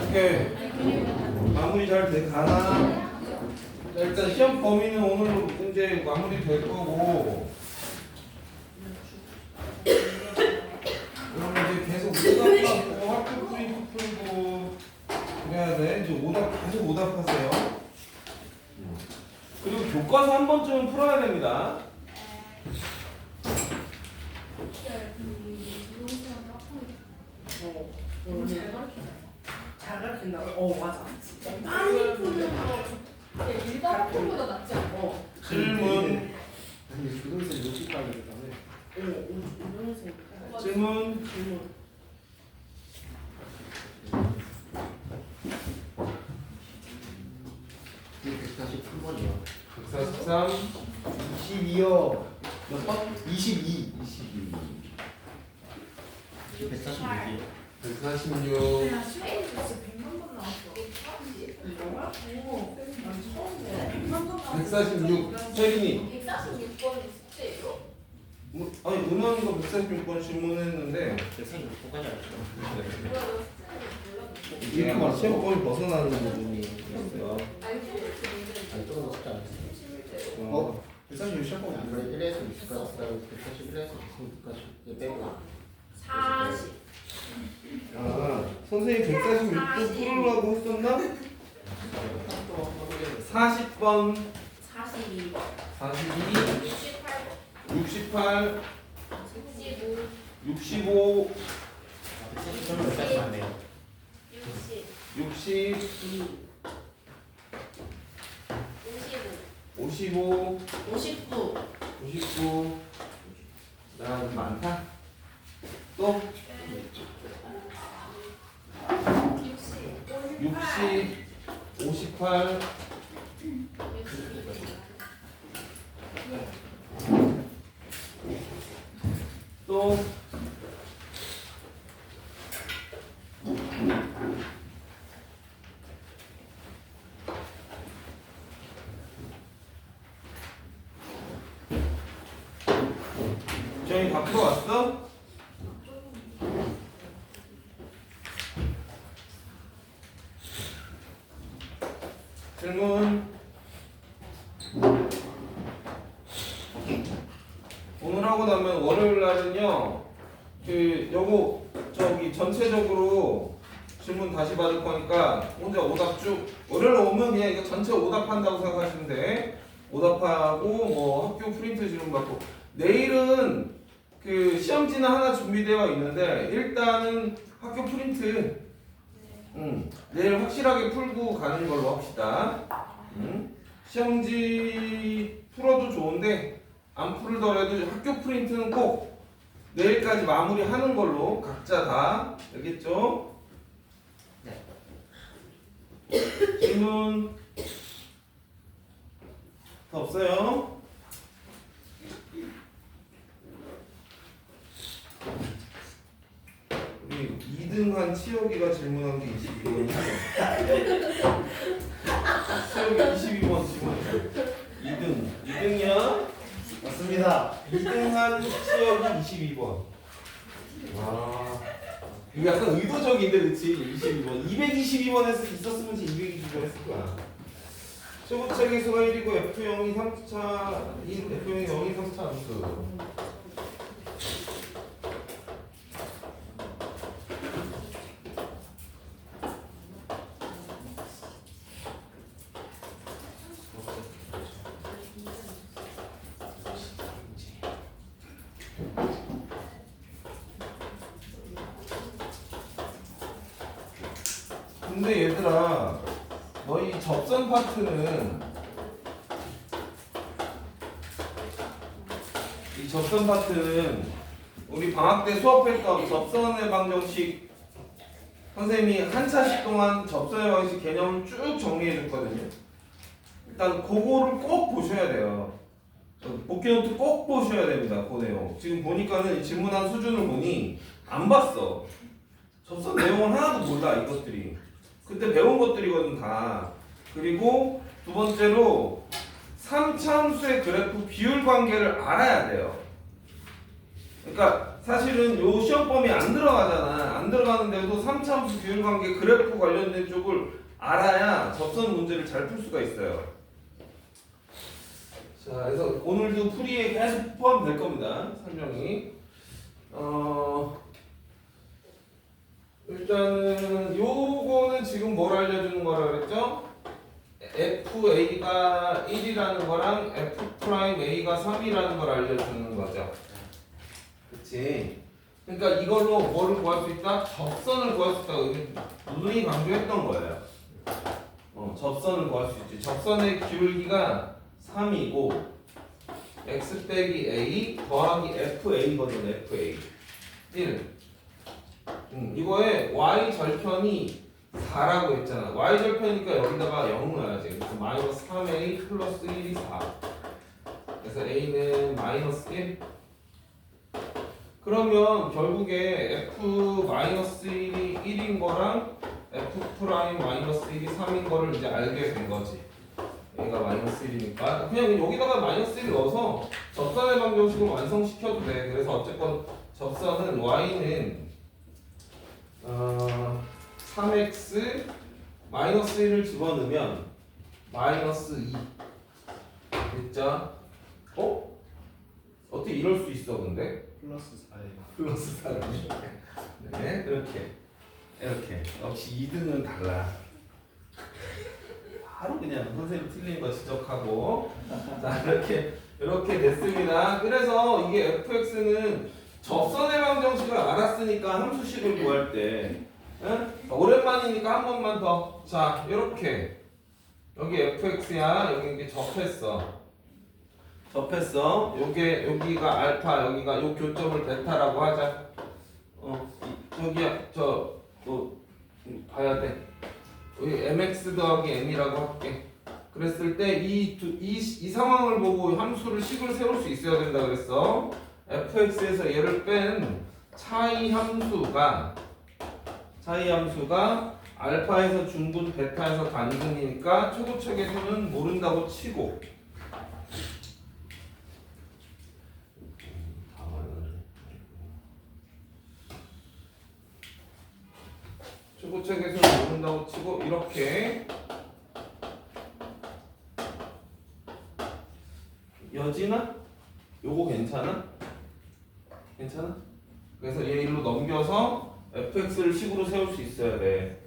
오케이. 마무리 잘 가나? 자, 일단 시험 범위는 오늘로 문제 마무리 될 거고. 그러면 이제 계속 오답하고 학교 프린트 풀고 그래야 돼. 이제 오답 계속 오답하세요. 그리고 교과서 한 번쯤은 풀어야 됩니다. 잘 가르친다고? 맞아. 많이 푸는 거 일반 학교보다 낫지 않아? 질문. 근데 조동생 욕심까지 그다음에 질문. 이게 143번이요. 143. 22요. 몇 번? 22. 146이요. 146. 야, 수혜이 진짜 100만 번 나왔어. 이거야? 오, 난 처음이네. 100만 번 나왔어. 146. 세린이. 146번이 숙제예요? 아니 은원이가 146번 질문했는데 146번까지 알았죠. 뭐야, 너 숙제는 몰랐는데. 이렇게 막 시험범위 벗어나는 부분이 있어요. 아니, 팬들스 아니 조금 더 쉽지 않았어요. 11대요. 어? 146 시작하고 안 그래 1에서 20까지 그다음에 141에서 26까지 빼고 40. 아 선생님 146도 풀으려고 했었나? 40번 42번. 42 68번. 68 65. 65 140번까지 맞네요. 60. 60 55. 55 59. 59 야 많다 또 60 58 또 저희 다 풀어왔어? 질문 오늘 하고 나면 월요일 날은요 요거 저기 전체적으로 질문 다시 받을 거니까 혼자 오답 쭉 월요일 오면 그냥 이거 전체 오답한다고 생각하시면 돼. 오답하고 뭐 학교 프린트 질문 받고 내일은 그 시험지는 하나 준비되어 있는데 일단은 학교 프린트 내일 확실하게 풀고 가는 걸로 합시다. 시험지 풀어도 좋은데 안 풀더라도 학교 프린트는 꼭 내일까지 마무리하는 걸로 각자 다 알겠죠? 네. 질문 더 없어요? 우리 2등한 치혁이가 질문한 게 22번. 치혁이 22번 질문. 2등이야? 맞습니다. 2등한 치혁이 22번. 와. 이거 약간 의도적인데, 그치? 22번. 222번에서 있었으면 222번 했을 거야. 초보책의 수가 1이고 F0이 3차, F0이 0이 3차 함수. 근데 얘들아 너희 접선 파트는 이 접선 파트는 우리 방학 때 수업했던 접선의 방정식 선생님이 한 차씩 동안 접선의 방정식 개념을 쭉 정리해 줬거든요. 일단 그거를 꼭 보셔야 돼요. 복귀노트 꼭 보셔야 됩니다. 그 내용. 지금 보니까는 질문한 수준을 보니 안 봤어. 접선 내용은 하나도 몰라 이것들이. 그때 배운 것들이거든 다. 그리고 두 번째로 3차함수의 그래프 비율 관계를 알아야 돼요. 그러니까 사실은 요 시험범위 안 들어가잖아. 안 들어가는데도 3차함수 비율 관계 그래프 관련된 쪽을 알아야 접선 문제를 잘 풀 수가 있어요. 자, 그래서 오늘도 풀이에 계속 포함될 겁니다. 설명이. 일단은 요거는 지금 뭘 알려주는 거라 그랬죠? FA가 1이라는 거랑 F'A가 3이라는 걸 알려주는 거죠. 그치? 그러니까 이걸로 뭐를 구할 수 있다? 접선을 구할 수 있다. 누누이 강조했던 거예요. 접선을 구할 수 있지. 접선의 기울기가 3이고 x 빼기 a 더하기 FA거든. FA 1. 이거에 y 절편이 4라고 했잖아. y 절편이니까 여기다가 0 넣어야지. 그래서 마이너스 3a 플러스 1이 4. 그래서 a는 마이너스 1. 그러면 결국에 f 마이너스 1이 1인 거랑 f 프라임 마이너스 1이 3인 거를 이제 알게 된 거지. 얘가 마이너스 1이니까 그냥 여기다가 마이너스 1을 넣어서 접선의 방정식을 완성시켜도 돼. 그래서 어쨌건 접선은 y는 3x 마이너스 1을 집어넣으면 마이너스 2 됐죠? 어떻게 이럴 수 있어 근데? 플러스 4예요. 플러스 4를 네 이렇게 역시 2등은 달라. 바로 그냥 선생님 틀린 거 지적하고 자 이렇게 됐습니다. 그래서 이게 fx는 접선의 방정식을 알았으니까 함수식을 구할 때 오랜만이니까 한 번만 더. 자 이렇게 여기 fx야. 여기 이게 접했어. 여기가 알파, 여기가 요 교점을 베타라고 하자. 저기야 봐야 돼. 여기 mx 더하기 m이라고 할게. 그랬을 때 이 상황을 보고 함수를 식을 세울 수 있어야 된다 그랬어. fx에서 얘를 뺀 차이 함수가 알파에서 중분, 베타에서 단근이니까 초고책에서는 모른다고 치고 초고책에서는 모른다고 치고 이렇게 여진아? 요거 괜찮아? 괜찮아? 그래서 얘 일로 넘겨서 fx를 식으로 세울 수 있어야 돼.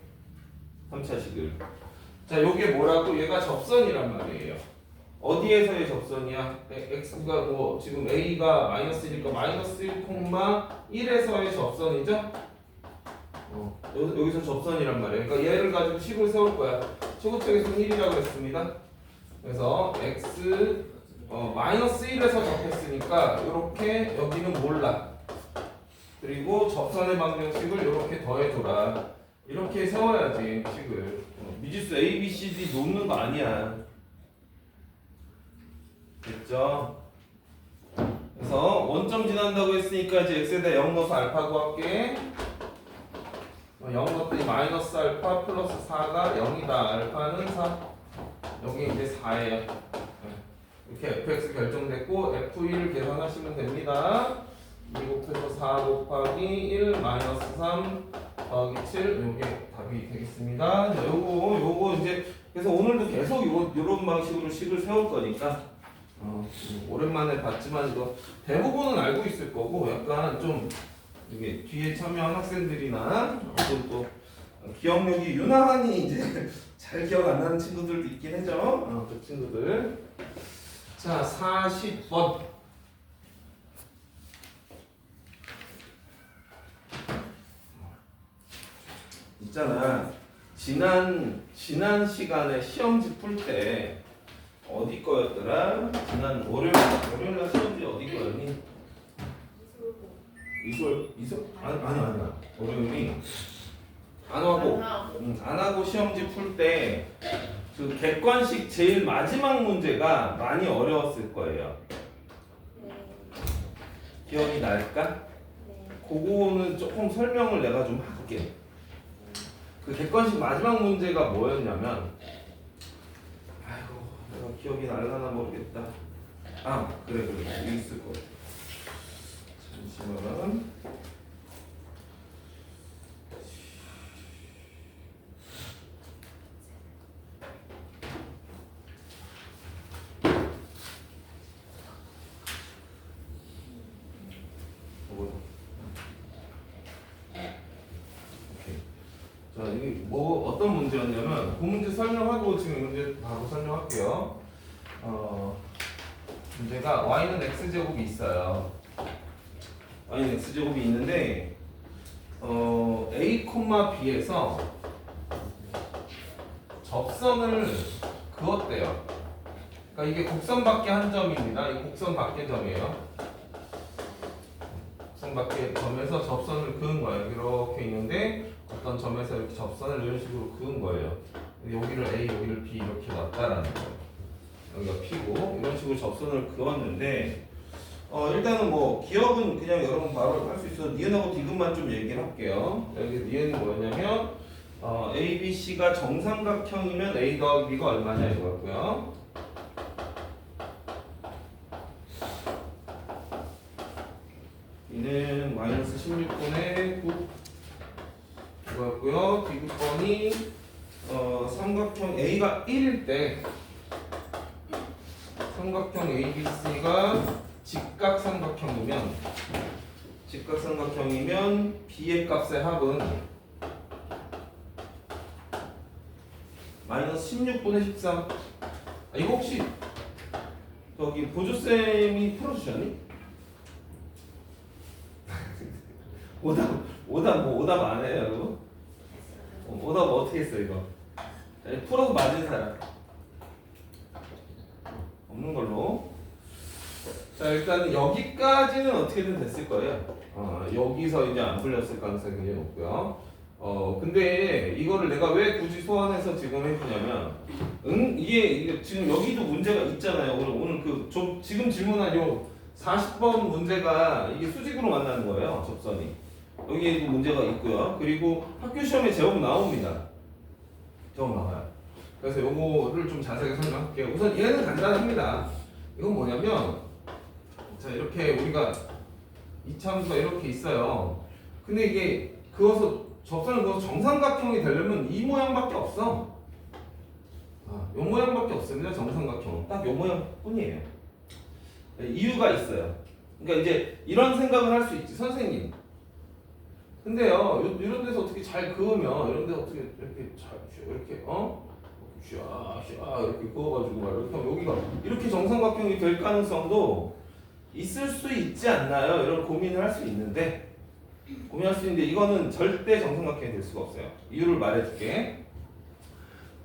3차식을. 자, 요게 뭐라고? 얘가 접선이란 말이에요. 어디에서의 접선이야? x가 뭐 지금 a가 마이너스 1이니까 마이너스 1, 1에서의 접선이죠? 여기서 접선이란 말이에요. 그러니까 얘를 가지고 식을 세울 거야. 초고책에서는 1이라고 했습니다. 그래서 x 마이너스 1에서 접했으니까 이렇게 여기는 몰라. 그리고 접선의 방정식을 이렇게 더해줘라. 이렇게 세워야지 식을. 미지수 a, b, c, d 놓는 거 아니야. 됐죠? 그래서 원점 지난다고 했으니까 이제 x에다 0 넣어서 알파 구할게. 0 넣었더니 마이너스 알파 플러스 4가 0이다. 알파는 4. 여기 이제 4예요. 이렇게 fx 결정됐고 f1을 계산하시면 됩니다. 2 곱해서 4 곱하기 1 마이너스 3 더하기 7 요게 답이 되겠습니다. 자, 요거 이제 그래서 오늘도 계속 요런 방식으로 식을 세울 거니까 오랜만에 봤지만 이거 대부분은 알고 있을 거고 약간 좀 이게 뒤에 참여한 학생들이나 또 기억력이 유난히 이제 잘 기억 안 나는 친구들도 있긴 하죠. 그 친구들. 자, 40번. 있잖아. 지난 시간에 시험지 풀 때 어디 거였더라? 지난 월요일날 시험지 어디 거였니? 이솔? 아니야. 월요일이 안 하고 시험지 풀 때 그 객관식 제일 마지막 문제가 많이 어려웠을 거예요. 기억이 날까? 그거는 조금 설명을 내가 좀 할게. 그 객관식 마지막 문제가 뭐였냐면, 아이고 내가 기억이 날라나 모르겠다. 아 그래 여기 있을 거. 잠시만. 오케이. 자, 이게 뭐 어떤 문제였냐면 그 문제 설명하고 지금 문제 바로 설명할게요. 문제가 y는 x제곱이 있어요. y는 x제곱이 있는데 a, b에서 접선을 그었대요. 그러니까 이게 곡선 밖의 한 점입니다. 이 곡선 밖의 점이에요. 곡선 밖의 점에서 접선을 그은 거예요. 이렇게 있는데 어떤 점에서 이렇게 접선을 이런 식으로 그은 거예요. 여기를 A, 여기를 B 이렇게 놨다라는 거예요. 여기가 P고 이런 식으로 접선을 그었는데 일단은 뭐 기억은 그냥 여러분 바로 할 수 있어서 니은하고 디귿만 좀 얘기를 할게요. 여기 니은은 뭐였냐면 A, B, C가 정삼각형이면 A 더하기 B가 얼마냐 이거였고요. 이는 마이너스 16분의 9 이거였고요. 디귿번이 삼각형 A가 1일 때 삼각형 ABC가 직각삼각형이면 B의 값의 합은 마이너스 16분의 13. 이거 혹시 저기 보조쌤이 풀어주셨니? 오답 안 해요, 여러분? 오답 어떻게 했어, 이거? 풀어서 맞은 사람. 없는 걸로. 자, 일단 여기까지는 어떻게든 됐을 거예요. 여기서 이제 안 풀렸을 가능성이 굉장히 높고요. 근데 이거를 내가 왜 굳이 소환해서 지금 해주냐면, 이게 지금 여기도 문제가 있잖아요. 오늘 지금 질문한 요 40번 문제가 이게 수직으로 만나는 거예요, 접선이. 여기에도 문제가 있고요. 그리고 학교 시험에 제법 나옵니다. 제법 나와요. 그래서 요거를 좀 자세하게 설명할게요. 우선 얘는 간단합니다. 이건 뭐냐면, 자, 이렇게 우리가 이차함수가 이렇게 있어요. 근데 이게 접선을 그어서 정삼각형이 되려면 이 모양밖에 없어. 요 모양밖에 없습니다. 정삼각형은 딱 요 모양뿐이에요. 이유가 있어요. 그러니까 이제 이런 생각을 할 수 있지, 선생님. 근데요, 이런 데서 어떻게 잘 그으면, 이런 데서 어떻게 이렇게 샤 이렇게 그어가지고 막 이렇게 하면 여기가 이렇게 정삼각형이 될 가능성도 있을 수 있지 않나요? 이런 고민을 할 수 있는데 이거는 절대 정삼각형이 될 수가 없어요. 이유를 말해줄게.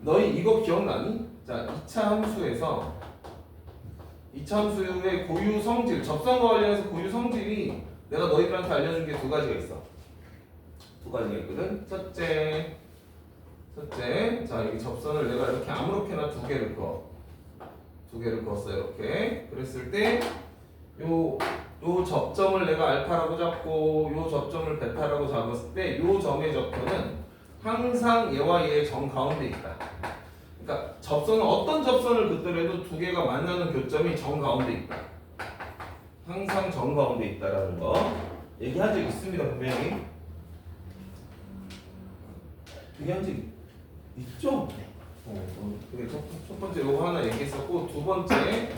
너희 이거 기억나니? 자, 2차 함수에서 2차 함수의 고유 성질, 접선과 관련해서 고유 성질이 내가 너희들한테 알려준 게 두 가지가 있어. 두 가지가 있거든. 첫째, 자, 여기 접선을 내가 이렇게 아무렇게나 두 개를 그었어요. 이렇게. 그랬을 때, 요 접점을 내가 알파라고 잡고, 요 접점을 베타라고 잡았을 때, 요 점의 접근은 항상 얘와 얘의 점 가운데 있다. 그러니까 접선은 어떤 접선을 긋더라도 두 개가 만나는 교점이 점 가운데 있다. 항상 점 가운데 있다라는 거 얘기한 적 있습니다, 분명히. 얘기한 적 있죠? 그게 첫 번째 요거 하나 얘기했었고, 두 번째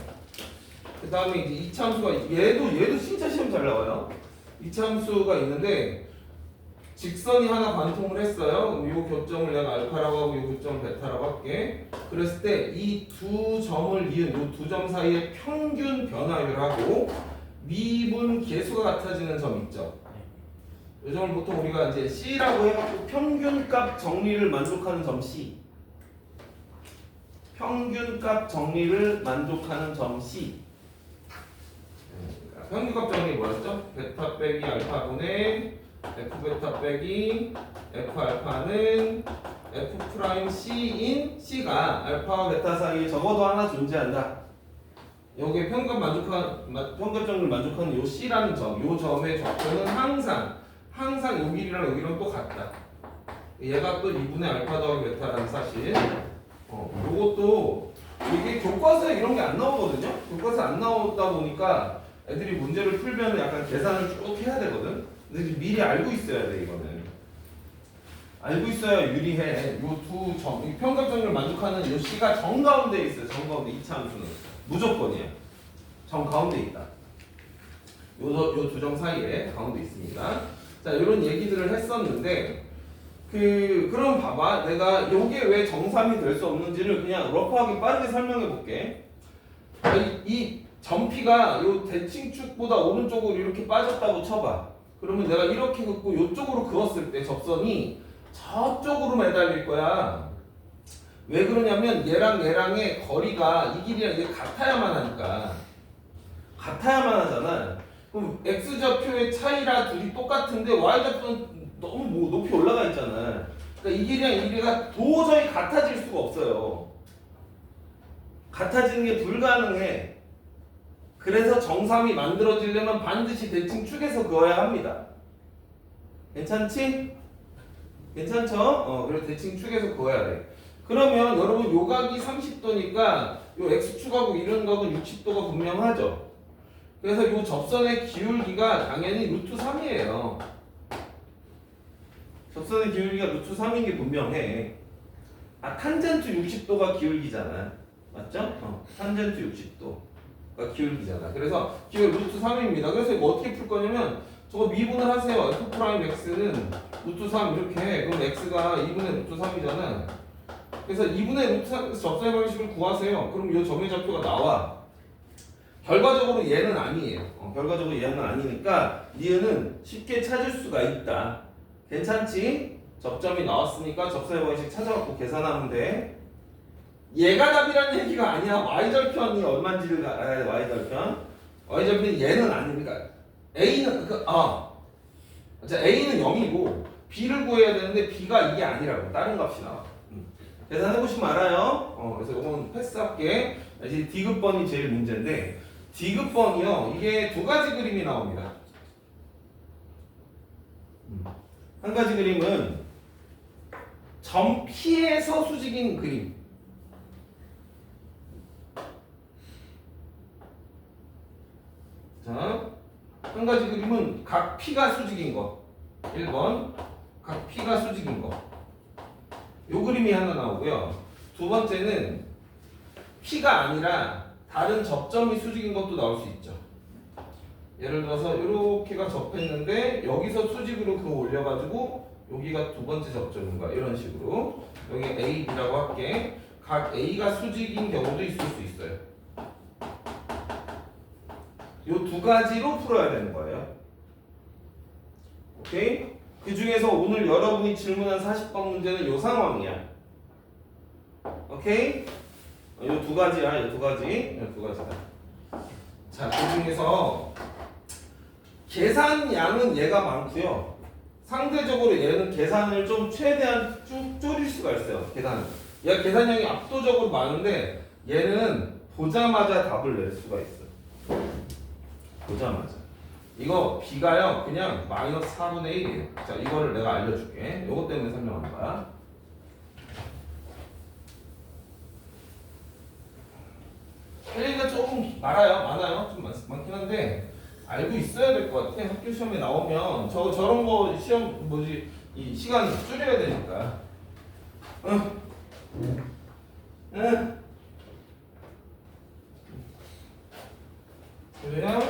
그 다음에 이제 이차함수가 얘도 진짜 시험 잘 나와요. 이차함수가 있는데 직선이 하나 관통을 했어요. 요 교점을 내가 알파라고 하고 요 교점을 베타라고 할게. 그랬을 때 이 두 점을 이은 요 두 점 사이의 평균 변화율하고 미분 계수가 같아지는 점 있죠. 이 점을 보통 우리가 이제 C라고 해갖고 평균값 정리를 만족하는 점 C. 평균값 정리를 만족하는 점 C. 평균값 정리 뭐였죠? 베타 빼기 알파분의 F 베타 빼기 F 알파는 F 프라임 C인 C가 알파와 베타 사이에 적어도 하나 존재한다. 여기에 평균값 정리를 만족하는 요 C라는 점, 요 점의 좌표는 항상 요 길이랑 여기랑 또 같다. 얘가 또 2분의 알파 더하기 베타라는 사실. 요것도 이게 교과서에 이런 게 안 나오거든요. 교과서에 안 나오다 보니까 애들이 문제를 풀면 약간 계산을 쭉 해야 되거든. 근데 미리 알고 있어야 돼 이거는. 알고 있어야 유리해. 요 두 점, 이 평균점을 만족하는 요 C가 정 가운데에 있어요. 정 가운데 이차 함수는 무조건이야. 정 가운데 있다. 요 두 점 사이에 가운데 있습니다. 자, 이런 얘기들을 했었는데 그럼 봐봐. 내가 요게 왜 정삼이 될 수 없는지를 그냥 러프하게 빠르게 설명해 볼게. 이 점피가 요 대칭축보다 오른쪽으로 이렇게 빠졌다고 쳐봐. 그러면 내가 이렇게 긋고 요쪽으로 그었을 때 접선이 저쪽으로 매달릴 거야. 왜 그러냐면 얘랑 얘랑의 거리가 이 길이랑 이게 같아야만 하니까. 같아야만 하잖아. 그럼 x좌표의 차이라 둘이 똑같은데 y좌표는 너무 뭐 높이 올라가 있잖아. 그러니까 이 길이랑 이 길이가 도저히 같아질 수가 없어요. 같아지는 게 불가능해. 그래서 정삼이 만들어지려면 반드시 대칭축에서 그어야 합니다. 괜찮지? 괜찮죠? 그래서 대칭축에서 그어야 돼. 그러면 여러분 요각이 30도니까 요 x축하고 이런 각은 60도가 분명하죠? 그래서 요 접선의 기울기가 당연히 루트 3이에요. 접선의 기울기가 루트 3인 게 분명해. 탄젠트 60도가 기울기잖아. 맞죠? 탄젠트 60도가 기울기잖아. 그래서 기울기 루트 3입니다. 그래서 이거 어떻게 풀 거냐면 저거 미분을 하세요. F'X는 루트 3 이렇게 해. 그럼 X가 2분의 루트 3이잖아. 그래서 2분의 루트 3에서 접선의 방식을 구하세요. 그럼 이 점의 좌표가 나와. 결과적으로 얘는 아니에요. 결과적으로 얘는 아니니까 니은은 쉽게 찾을 수가 있다. 괜찮지? 접점이 나왔으니까 접선의 방식 찾아갖고 계산하면 돼. 얘가 답이라는 얘기가 아니야. y절편이 얼마인지를 알아야 돼. y절편. y절편이 얘는 아니니까 a는 자 a는 0이고 b를 구해야 되는데 b가 이게 아니라고. 다른 값이 나와. 계산해보시면 알아요. 그래서 이건 패스할게. 이제 D급번이 제일 문제인데 D급번이요. 이게 두 가지 그림이 나옵니다. 한 가지 그림은 점 P에서 수직인 그림. 자, 한 가지 그림은 각 P가 수직인 거. 1번 각 P가 수직인 거. 요 그림이 하나 나오고요. 두 번째는 P가 아니라 다른 접점이 수직인 것도 나올 수 있죠. 예를 들어서 이렇게가 접했는데 여기서 수직으로 그거 올려가지고 여기가 두 번째 접점인가 이런 식으로 여기 A, B라고 할게. 각 A가 수직인 경우도 있을 수 있어요. 요 두 가지로 풀어야 되는 거예요. 오케이? 그 중에서 오늘 여러분이 질문한 40번 문제는 요 상황이야. 오케이? 요 두 가지야, 요 두 가지. 요 두 가지다. 자, 그 중에서 계산 양은 얘가 많고요. 상대적으로 얘는 계산을 좀 최대한 쭉 줄일 수가 있어요. 계산을. 얘가 계산량이 압도적으로 많은데 얘는 보자마자 답을 낼 수가 있어. 보자마자. 이거 B가요 그냥 마이너스 4분의 1이에요. 자, 이거를 내가 알려줄게. 요것 때문에 설명하는 거야. 할 얘기가 조금 많아요. 좀 많긴 한데 알고 있어야 될 것 같아. 학교 시험에 나오면 저런 거 시험 이 시간 줄여야 되니까. 그래요?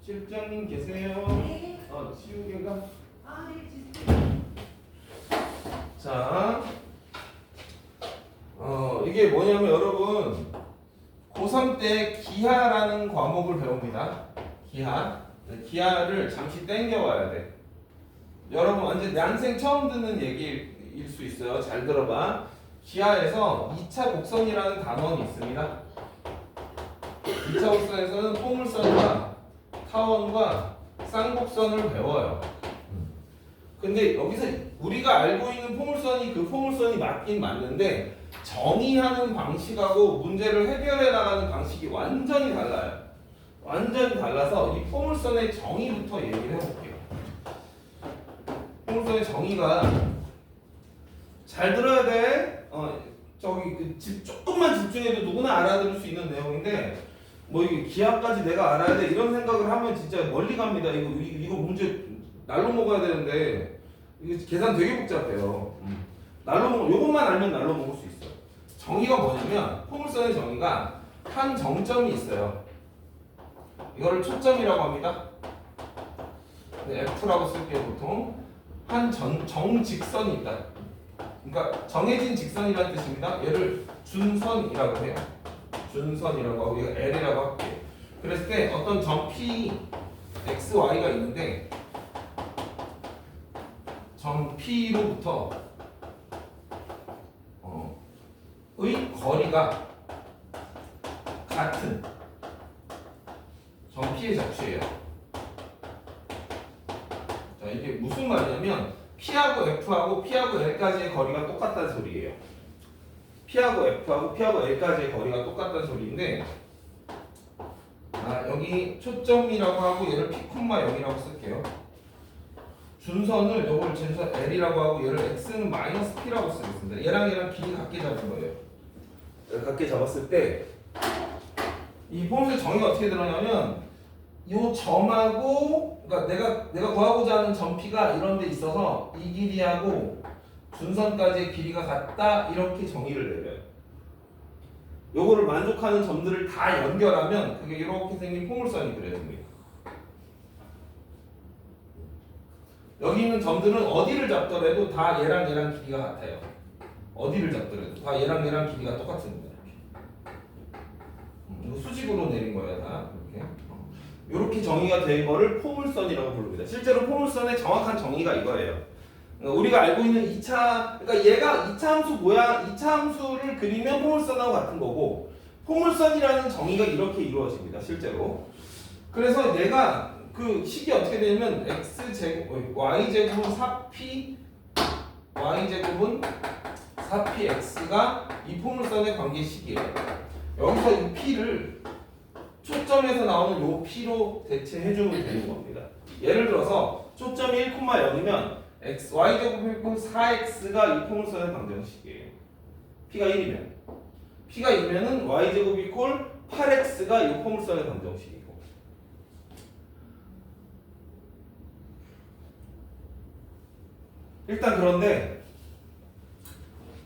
실장님 계세요? 네. 지우개가. 네. 자, 이게 뭐냐면 여러분 고3 때 기하라는 과목을 배웁니다. 기하를 잠시 땡겨와야 돼. 여러분 완전 난생 처음 듣는 얘기일 수 있어요. 잘 들어봐. 기하에서 2차 곡선이라는 단원이 있습니다. 2차 곡선에서는 포물선과 타원과 쌍곡선을 배워요. 근데 여기서 우리가 알고 있는 포물선이 그 포물선이 맞긴 맞는데 정의하는 방식하고 문제를 해결해 나가는 방식이 완전히 달라요. 완전히 달라서 이 포물선의 정의부터 얘기를 해볼게요. 포물선의 정의가 잘 들어야 돼. 저기 조금만 집중해도 누구나 알아들을 수 있는 내용인데 뭐 이게 기하까지 내가 알아야 돼 이런 생각을 하면 진짜 멀리 갑니다. 이거 문제 날로 먹어야 되는데 이거 계산 되게 복잡해요. 날로 먹 요것만 알면 날로 먹을 수 있어. 정의가 뭐냐면 포물선의 정의가 한 정점이 있어요. 이거를 초점이라고 합니다. F라고 쓸게요. 보통 한 정직선이 있다. 그러니까 정해진 직선이라는 뜻입니다. 얘를 준선이라고 해요. 준선이라고 하고 얘가 L이라고 할게요. 그랬을 때 어떤 점 P, X, Y가 있는데 점 P로부터 의 거리가 같은 점 P의 작수예요. 자, 이게 무슨 말이냐면 P하고 F하고 P하고 L까지의 거리가 똑같다는 소리예요. P하고 F하고 P하고 L까지의 거리가 똑같다는 소리인데 여기 초점이라고 하고 얘를 P, 0이라고 쓸게요. 준선을 요걸 준선 L이라고 하고 얘를 X는 마이너스 P라고 쓰겠습니다. 얘랑 길이 같게 잡은 거예요. 같게 잡았을 때 이 포물선의 정의가 어떻게 들어가냐면 요 점하고 그러니까 내가 구하고자 하는 점 P가 이런 데 있어서 이 길이하고 준선까지의 길이가 같다 이렇게 정의를 내려요. 요거를 만족하는 점들을 다 연결하면 그게 이렇게 생긴 포물선이 그려집니다. 여기 있는 점들은 어디를 잡더라도 다 얘랑 길이가 같아요. 어디를 잡더라도 다 얘랑 길이가 똑같습니다. 이거 수직으로 내린 거예요, 다 이렇게 정의가 된 거를 포물선이라고 부릅니다. 실제로 포물선의 정확한 정의가 이거예요. 우리가 알고 있는 2차, 그러니까 얘가 2차 함수 모양, 2차 함수를 그리면 포물선하고 같은 거고, 포물선이라는 정의가 이렇게 이루어집니다, 실제로. 그래서 내가 그 식이 어떻게 되냐면 x제곱, y제곱은 4p, y제곱은 4px가 이 포물선의 관계식이에요. 여기서 이 p를 초점에서 나오는 요 p로 대체해주면 되는 겁니다. 예를 들어서 초점이 1,0이면 y제곱 4x가 이 포물선의 방정식이에요. p가 1이면 p가 2면은 y제곱 8x가 이 포물선의 방정식이고, 일단 그런데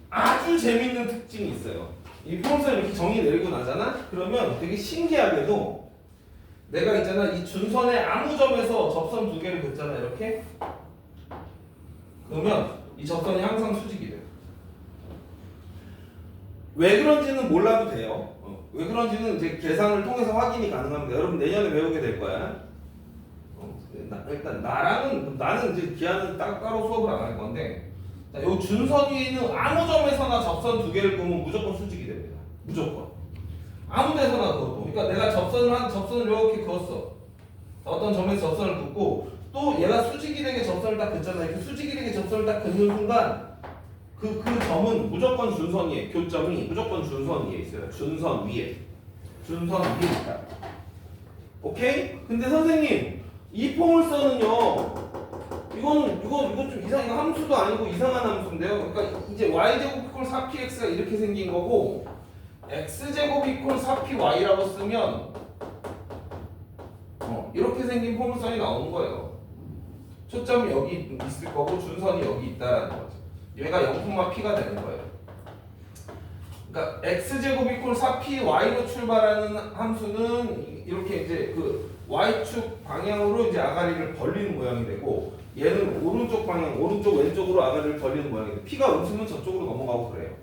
아주 재밌는 특징이 있어요. 이 포물선 이렇게 정의 내리고 나잖아? 그러면 되게 신기하게도 내가 있잖아 이 준선의 아무 점에서 접선 두 개를 긋잖아 이렇게. 그러면 이 접선이 항상 수직이 돼요. 왜 그런지는 몰라도 돼요. 왜 그런지는 이제 계산을 통해서 확인이 가능합니다. 여러분 내년에 배우게 될 거야. 일단 나는 이제 기한은 따로 수업을 안 할 건데, 자, 요 준선 위에 있는 아무 점에서나 접선 두 개를 그으면 무조건 수직이 됩니다. 무조건. 아무 데서나 그어도. 그러니까 내가 접선을 이렇게 그었어. 어떤 점에서 접선을 긋고 또 얘가 수직이 되게 접선을 딱 긋잖아. 이렇게 수직이 되게 접선을 딱 긋는 순간 그 점은 무조건 준선이에요. 교점이 무조건 준선 위에 있어요. 준선 위에 있다. 오케이? 근데 선생님 이 포물선은요. 이거 좀 이거 함수도 아니고 이상한 함수인데요. 그러니까 이제 y제곱 4px가 이렇게 생긴 거고 x제곱 4py라고 쓰면 이렇게 생긴 포물선이 나오는 거예요. 초점이 여기 있을 거고 준선이 여기 있다라는 거죠. 얘가 0,p가 되는 거예요. 그러니까 x제곱 4py로 출발하는 함수는 이렇게 이제 그 y축 방향으로 이제 아가리를 벌리는 모양이 되고, 얘는 오른쪽 방향, 오른쪽 왼쪽으로 아가리를 벌리는 모양이 돼. p가 음수면 저쪽으로 넘어가고 그래요.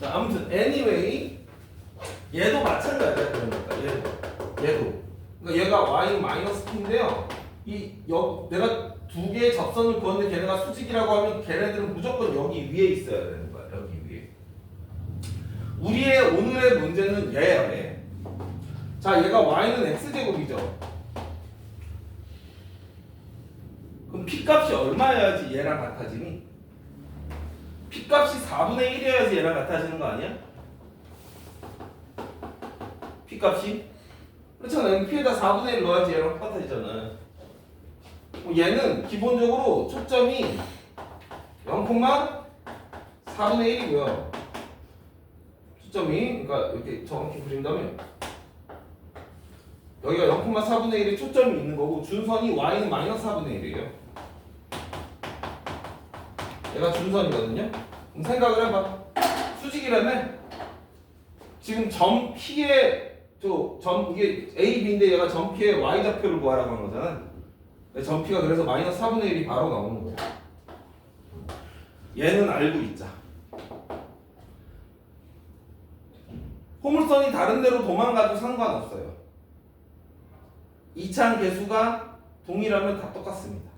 자, 아무튼 anyway 얘도 마찬가지야. 그러니까 얘도. 그러니까 얘가 y-p인데요. 내가 두 개의 접선을 그었는데 걔네가 수직이라고 하면 걔네들은 무조건 여기 위에 있어야 되는 거야. 여기 위에. 우리의 오늘의 문제는 얘예요. 얘. 자, 얘가 y는 x제곱이죠. 그럼 p값이 얼마여야지 얘랑 같아지니? p값이 4분의 1이어야지 얘랑 같아지는 거 아니야? p값이? 그렇잖아. 여기 p에다 4분의 1 넣어야지 얘랑 똑같아지잖아. 얘는 기본적으로 초점이 0,4 4분의 1이고요. 초점이 그러니까 이렇게 정확히 그린다면 여기가 0,4분의 1의 초점이 있는 거고 준선이 y는 마이너스 4분의 1이에요. 얘가 준선이거든요. 그럼 생각을 해봐. 수직이라며 지금 점 P의 이게 A, B인데 얘가 점 P의 y 좌표를 구하라고 한 거잖아. 점 P가 그래서 마이너스 4분의 1이 바로 나오는 거야. 얘는 알고 있자. 호물선이 다른 데로 도망가도 상관없어요. 이차항 계수가 동일하면 다 똑같습니다.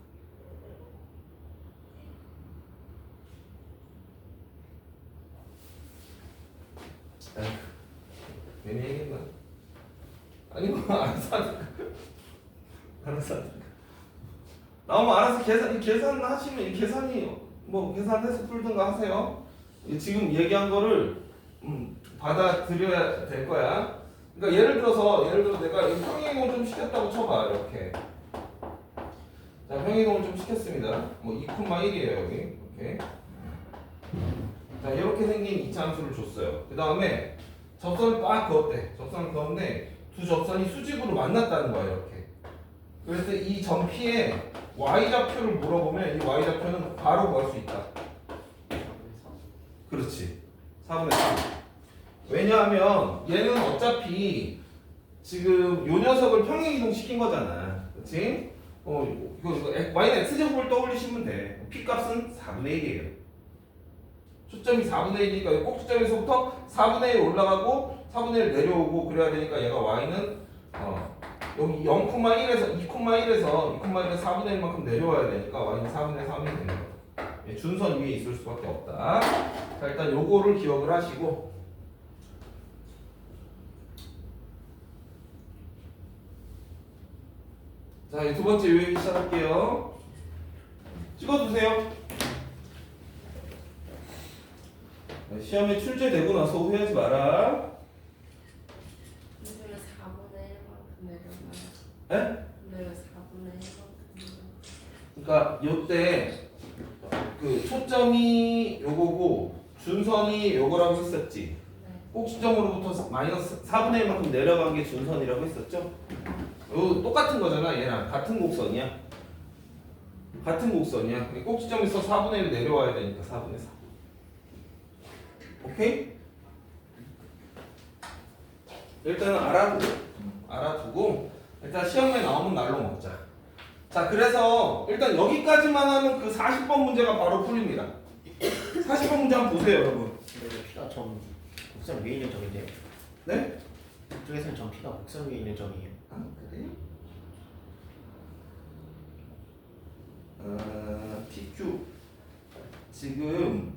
괜히 얘기했나? 아니 뭐 알아서 하니까. 알아서 하니까. 나오면 알아서 계산하시면 이 계산이 뭐 계산해서 풀든가 하세요. 지금 얘기한 거를 받아들여야 될 거야. 그러니까 예를 들어 내가 평행이동을 좀 시켰다고 쳐봐. 이렇게. 자, 평행이동을 좀 시켰습니다. 뭐 2,1이에요 여기. 이렇게. 자, 이렇게 생긴 이차함수를 줬어요. 그 다음에 접선을 빡 그었대. 접선을 그었는데 두 접선이 수직으로 만났다는 거야 이렇게. 그래서 이 점 P의 y 좌표를 물어보면 이 y 좌표는 바로 구할 수 있다. 그렇지. 4분의 3. 왜냐하면 얘는 어차피 지금 요 녀석을 평행이동 시킨 거잖아. 그렇지? 이거 y는 x제곱을 떠올리시면 돼. p 값은 4분의 1이에요. 초점이 4분의 1이니까 꼭지점에서부터 4분의 1 올라가고 4분의 1 내려오고 그래야 되니까 얘가 y는 여기 0,1에서 2,1에서 4분의 1만큼 내려와야 되니까 y는 4분의 3이 되는 거야. 준선 위에 있을 수밖에 없다. 자, 일단 요거를 기억을 하시고 자, 두 번째 요얘기 시작할게요. 찍어두세요. 시험에 출제되고 나서 후회하지 마라. 오늘은 4분의 1만큼 내려가요. 에? 오늘은 4분의 1만큼. 그러니까 요때 그 초점이 요거고 준선이 요거라고 했었지. 네. 꼭지점으로부터 마이너스 4분의 1만큼 내려간 게 준선이라고 했었죠. 요 똑같은 거잖아. 얘랑 같은 곡선이야. 같은 곡선이야. 꼭지점에서 4분의 1 내려와야 되니까 4분의 4. 오케이? 일단은 알아두고 일단 시험에 나오면 날로 먹자. 자, 그래서 일단 여기까지만 하면 그 40번 문제가 바로 풀립니다. 40번 문제 한번 보세요, 여러분. 근데 P가 점 곡선 위에 있는 점인데요. 네? 이쪽에서는 점 P가 곡선 위에 있는 점이에요. 아, 그래요? PQ 지금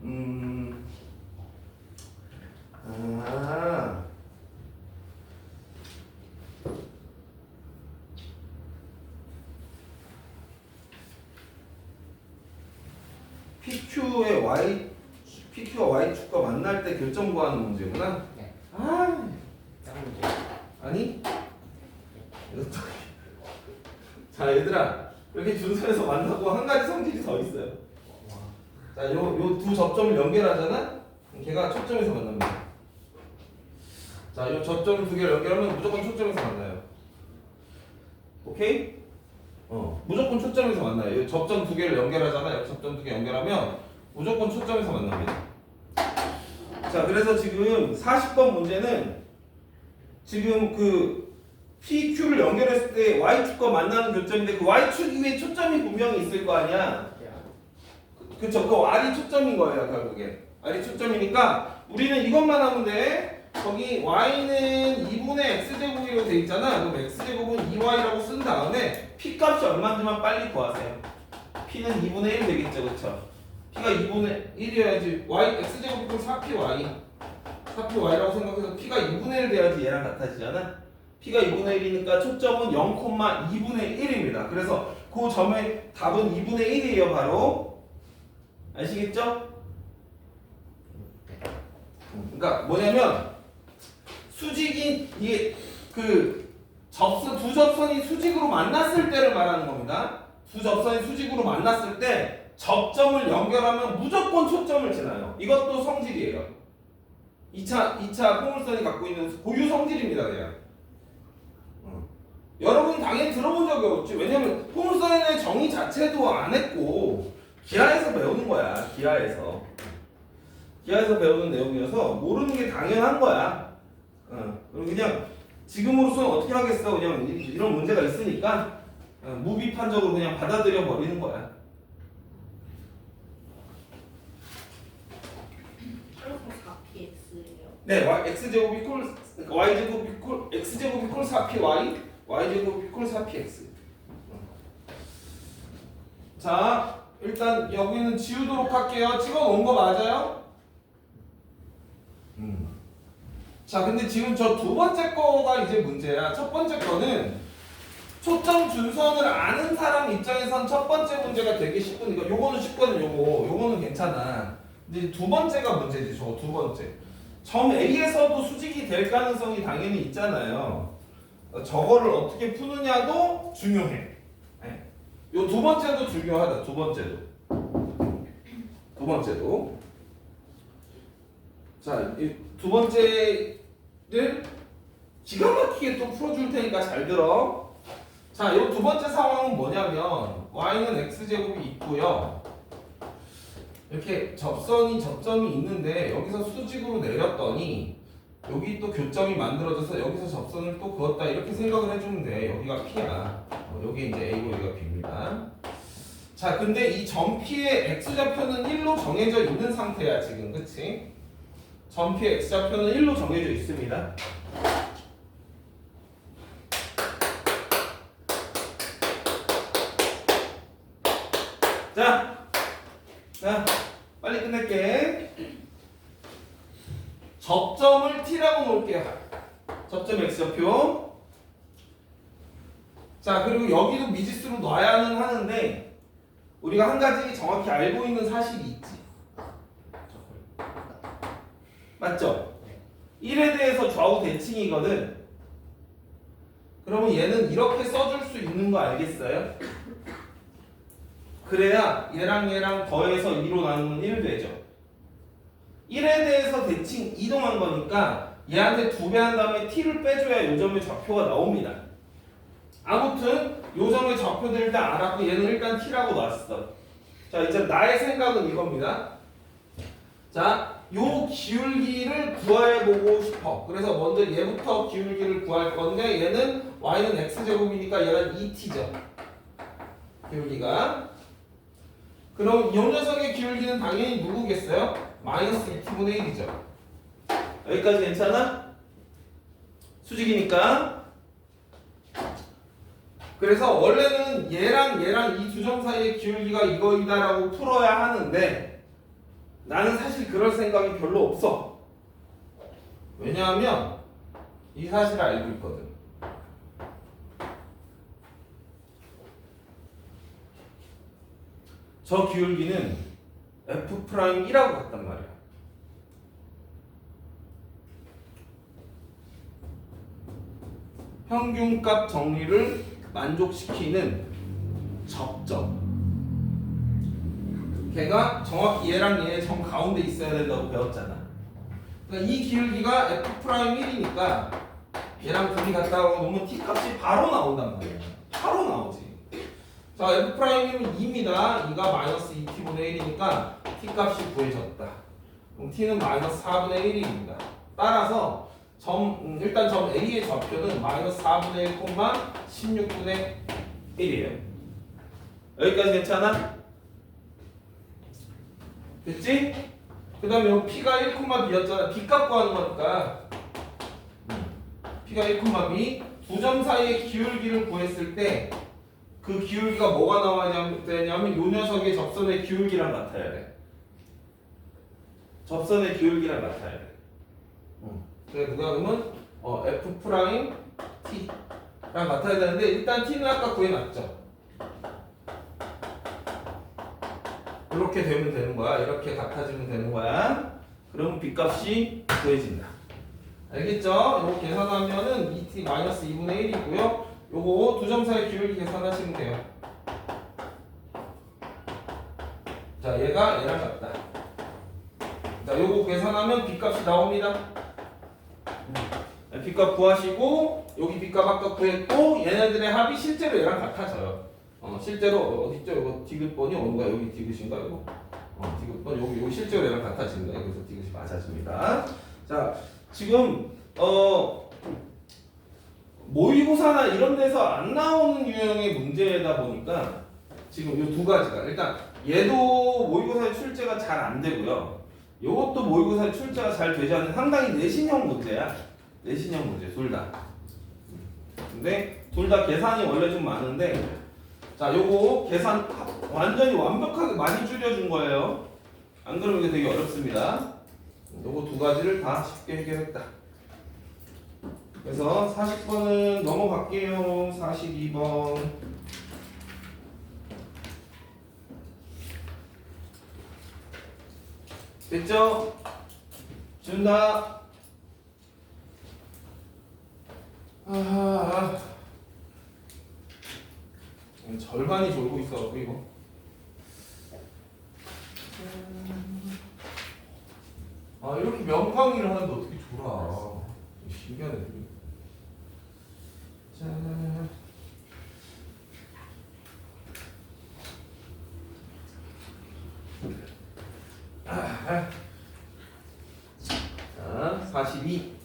PQ와 Y축과 만날 때 결정 구하는 문제구나. 네. 아, 다른 문제. 아니? 이것도. 자, 얘들아, 이렇게 준선에서 만나고 한 가지 성질이 더 있어요. 자, 요 두 접점을 연결하잖아? 걔가 초점에서 만납니다. 자, 요 접점 두 개를 연결하면 무조건 초점에서 만나요. 오케이? 무조건 초점에서 만나요. 요 접점 두 개를 연결하잖아. 여기 접점 두 개 연결하면 무조건 초점에서 만납니다. 자, 그래서 지금 40번 문제는 지금 그 PQ를 연결했을 때 Y축과 만나는 교점인데 그 Y축 위에 초점이 분명히 있을 거 아니야. 그쵸? 그 R이 초점인 거예요, 결국에. R이 초점이니까 우리는 이것만 하면 돼. 거기 Y는 2분의 X제곱이라고 돼 있잖아. 그럼 X제곱은 2Y라고 쓴 다음에 P 값이 얼마인지만 빨리 구하세요. P는 2분의 1 되겠죠, 그쵸? P가 2분의 1이어야지 X제곱 이퀄 4PY 4PY라고 생각해서 P가 2분의 1 돼야지 얘랑 같아지잖아. P가 2분의 1이니까 초점은 0,2분의 1입니다. 그래서 그 점의 답은 2분의 1이에요, 바로. 아시겠죠? 그러니까 뭐냐면 수직이 이게 그 두 접선이 수직으로 만났을 때를 말하는 겁니다. 두 접선이 수직으로 만났을 때 접점을 연결하면 무조건 초점을 지나요. 이것도 성질이에요. 2차 포물선이 갖고 있는 고유 성질입니다, 그냥. 여러분 당연히 들어본 적이 없지. 왜냐면 포물선의 정의 자체도 안 했고 기하에서 배우는 거야. 기하에서 배우는 내용이어서 모르는 게 당연한 거야. 그리고 그냥 지금으로서는 어떻게 하겠어? 그냥 이런 문제가 있으니까 무비판적으로 그냥 받아들여 버리는 거야. 그래서 4px예요. 네, x제곱 이퀄 y제곱 이퀄 x제곱 이퀄 4py y제곱 이퀄 4px. 자, 일단 여기는 지우도록 할게요. 찍어놓은 거 맞아요? 자, 근데 지금 저 두 번째 거가 이제 문제야. 첫 번째 거는 초점 준선을 아는 사람 입장에선 첫 번째 문제가 되게 쉽으니까 요거는 쉽거든. 요거는 괜찮아. 근데 두 번째가 문제지. 저거 두 번째. 점 A에서도 수직이 될 가능성이 당연히 있잖아요. 저거를 어떻게 푸느냐도 중요해. 요 두 번째도 중요하다. 두 번째도. 자, 이 두 번째를 기가 막히게 또 풀어줄 테니까 잘 들어. 자, 요 두 번째 상황은 뭐냐면 y는 x제곱이 있고요. 이렇게 접점이 있는데 여기서 수직으로 내렸더니 여기 또 교점이 만들어져서 여기서 접선을 또 그었다 이렇게 생각을 해주면 돼. 여기가 P야. 여기 이제 A고 여기가 B입니다. 자, 근데 이 점 P의 x좌표는 1로 정해져 있는 상태야 지금, 그치? 점 P의 x좌표는 1로 정해져 있습니다. 자, 빨리 끝낼게. 접점을 T라고 놓을게요. 접점 x좌표. 자, 그리고 여기도 미지수로 놔야는 하는데 우리가 한 가지 정확히 알고 있는 사실이 있지. 맞죠? 1에 대해서 좌우 대칭이거든. 그러면 얘는 이렇게 써줄 수 있는 거 알겠어요? 그래야 얘랑 더해서 2로 나누면 1 되죠. 1에 대해서 대칭 이동한 거니까 얘한테 2배 한 다음에 t를 빼줘야 요 점의 좌표가 나옵니다. 아무튼 요 점의 좌표들 일단 알았고 얘는 일단 t라고 놨어. 자, 이제 나의 생각은 이겁니다. 자, 요 기울기를 구해보고 싶어. 그래서 먼저 얘부터 기울기를 구할 건데 얘는 y는 x제곱이니까 얘는 2t죠. 기울기가. 그럼 이 녀석의 기울기는 당연히 누구겠어요? 마이너스 2t분의 1이죠. 여기까지 괜찮아? 수직이니까. 그래서 원래는 얘랑 이 두 점 사이의 기울기가 이거이다라고 풀어야 하는데 나는 사실 그럴 생각이 별로 없어. 왜냐하면 이 사실을 알고 있거든. 저 기울기는 F'1이라고 갔단 말이야. 평균값 정리를 만족시키는 접점. 걔가 정확히 얘랑 얘 점 가운데 있어야 된다고 배웠잖아. 그러니까 이 기울기가 F'1이니까 얘랑 둘이 갔다가 놓으면 t 값이 바로 나온단 말이야. 바로 나오지. 자, F'이면 2입니다. 2가 마이너스 2t분의 1이니까 t 값이 구해졌다. 그럼 t는 마이너스 4분의 1입니다. 따라서 일단 점 A의 좌표는 마이너스 4분의 1, 16분의 1이에요. 여기까지 괜찮아? 됐지? 그 다음에 여기 P가 1,B였잖아. B값 구하는 거니까 P가 1,B 두 점 사이의 기울기를 구했을 때 그 기울기가 뭐가 나와야 되냐면 요 녀석의 접선의 기울기랑 같아야 돼. 접선의 기울기랑 같아야 돼. 그래 누가 그러면 F' T랑 같아야 되는데 일단 T는 아까 구해놨죠. 이렇게 되면 되는 거야. 이렇게 같아지면 되는 거야. 그러면 B값이 구해진다. 알겠죠? 이거 계산하면은 2t 마이너스 2분의 1이고요. 요거 두 점 사이 기울기 계산하시면 돼요. 자, 얘가 얘랑 같다. 자, 요거 계산하면 B값이 나옵니다. B값 구하시고 여기 B값 아까 구했고 얘네들의 합이 실제로 얘랑 같아져요. 실제로 어딨죠? 이거 디귿번이 어딘가 여기 디귿인가 이거? 디귿번 여기 실제로 얘랑 같아집니다. 그래서 디귿이 맞아집니다. 자, 지금 모의고사나 이런 데서 안 나오는 유형의 문제다 보니까 지금 이 두 가지가 일단 얘도 모의고사에 출제가 잘 안 되고요. 이것도 모의고사에 출제가 잘 되지 않는 상당히 내신형 문제야. 내신형 문제 둘 다. 근데 둘 다 계산이 원래 좀 많은데 자, 요거 계산 완전히 완벽하게 많이 줄여준 거예요. 안 그러면 이게 되게 어렵습니다. 요거 두 가지를 다 쉽게 해결했다. 그래서 40번은 넘어갈게요. 42번. 됐죠? 준다. 절반이 졸고 있어갖고 이거. 이렇게 명강의를 하는데 어떻게 졸아? 신기하네. 자, 자, 42.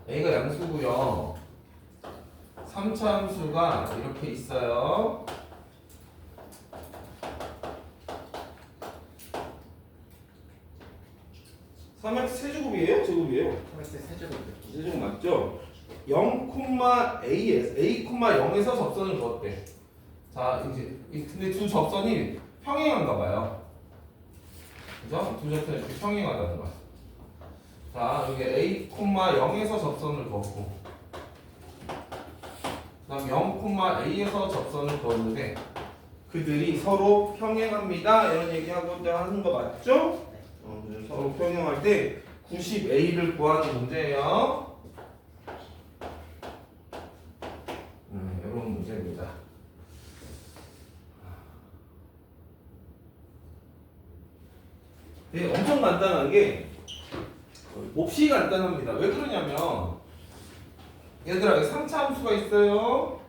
A가 양수고요. 3차 함수가 이렇게 있어요. 삼x 세제곱이에요? 제곱이에요? 3x 세제곱. 세제곱 맞죠? 0,A에서 A,0에서 접선을 그었대. 자, 이제 근데 두 접선이 평행한가 봐요. 그죠? 두 접선이 이렇게 평행하다는 거야. 자, 여기 A,0에서 접선을 그었고, 그다음 0,A에서 접선을 그었는데 그들이 서로 평행합니다. 이런 얘기하고자 하는 거 맞죠? 서로 평행할 때 90A를 구하는 문제예요. 이런 문제입니다. 엄청 간단한 게 몹시 간단합니다. 왜 그러냐면 얘들아 여기 3차 함수가 있어요.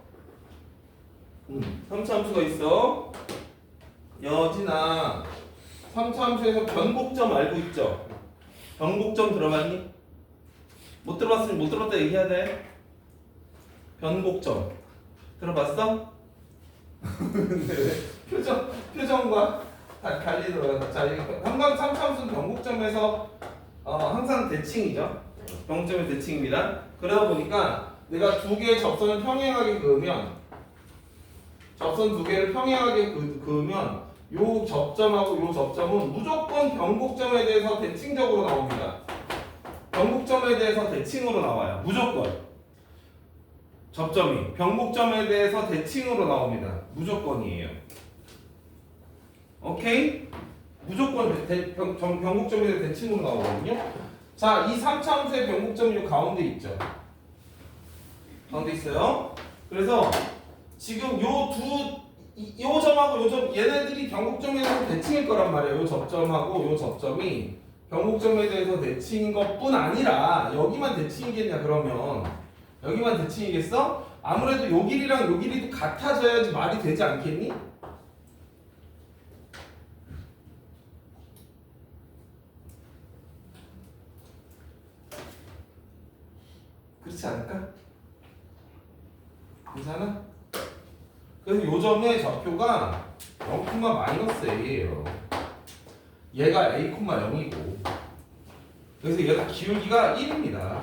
3차 함수가 있어. 여진아 3차 함수에서 변곡점 알고 있죠? 변곡점 들어봤니? 못 들어봤으면 못 들었다 얘기해야 돼. 변곡점 들어봤어? 표정과 달리더라고요. 자, 한강 3차 함수는 변곡점에서 항상 대칭이죠. 변곡점의 대칭입니다. 그러다 보니까 내가 두 개의 접선을 평행하게 그으면 접선 두 개를 평행하게 그으면 요 접점하고 요 접점은 무조건 변곡점에 대해서 대칭적으로 나옵니다. 변곡점에 대해서 대칭으로 나와요. 무조건. 접점이 변곡점에 대해서 대칭으로 나옵니다. 무조건이에요. 오케이? 무조건 변곡점에 대해서 대칭으로 나오거든요. 자, 이 3차 함수의 변곡점이 요 가운데 있죠. 가운데 있어요. 그래서 지금 요 점하고 요 점 얘네들이 변곡점에 대해서 대칭일 거란 말이에요. 요 접점하고 요 접점이 변곡점에 대해서 대칭인 것뿐 아니라 여기만 대칭이겠냐 그러면 여기만 대칭이겠어? 아무래도 요 길이랑 요 길이도 같아져야지 말이 되지 않겠니? 그렇지 않을까? 괜찮아? 그래서 요 점의 좌표가 0,-A예요. 얘가 A,0이고 그래서 얘가 기울기가 1입니다.